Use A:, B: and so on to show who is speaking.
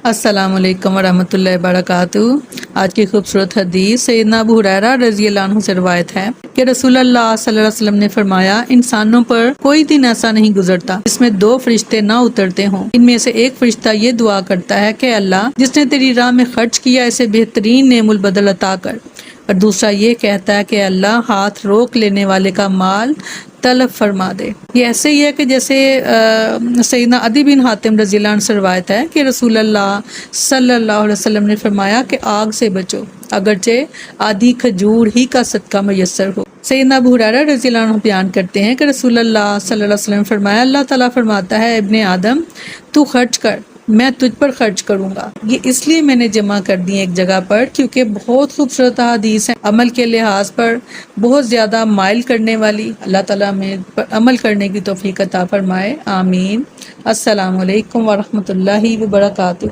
A: السلام علیکم ورحمۃ اللہ وبرکاتہ۔ آج کی خوبصورت حدیث سیدنا ابو ہریرہ رضی اللہ عنہ سے روایت ہے کہ رسول اللہ صلی اللہ علیہ وسلم نے فرمایا، انسانوں پر کوئی دن ایسا نہیں گزرتا جس میں دو فرشتے نہ اترتے ہوں۔ ان میں سے ایک فرشتہ یہ دعا کرتا ہے کہ اللہ جس نے تیری راہ میں خرچ کیا اسے بہترین نعم البدل عطا کر، اور دوسرا یہ کہتا ہے کہ اللہ ہاتھ روک لینے والے کا مال طلب فرما دے۔ یہ ایسے ہی ہے کہ جیسے سیدنا عدی بن حاتم رضی اللہ عنہ سے روایت ہے کہ رسول اللہ صلی اللہ علیہ وسلم نے فرمایا کہ آگ سے بچو اگرچہ آدھی کھجور ہی کا صدقہ میسر ہو۔ سیدنا ابو ہریرہ رضی اللہ عنہ بیان کرتے ہیں کہ رسول اللہ صلی اللہ علیہ وسلم نے فرمایا، اللہ تعالیٰ فرماتا ہے، ابن آدم تو خرچ کر، میں تجھ پر خرچ کروں گا۔ یہ اس لیے میں نے جمع کر دی ایک جگہ پر کیونکہ بہت خوبصورت حدیث ہے، عمل کے لحاظ پر بہت زیادہ مائل کرنے والی۔ اللہ تعالیٰ میں عمل کرنے کی توفیق عطا فرمائے، آمین۔ السلام علیکم ورحمۃ اللہ وبرکاتہ۔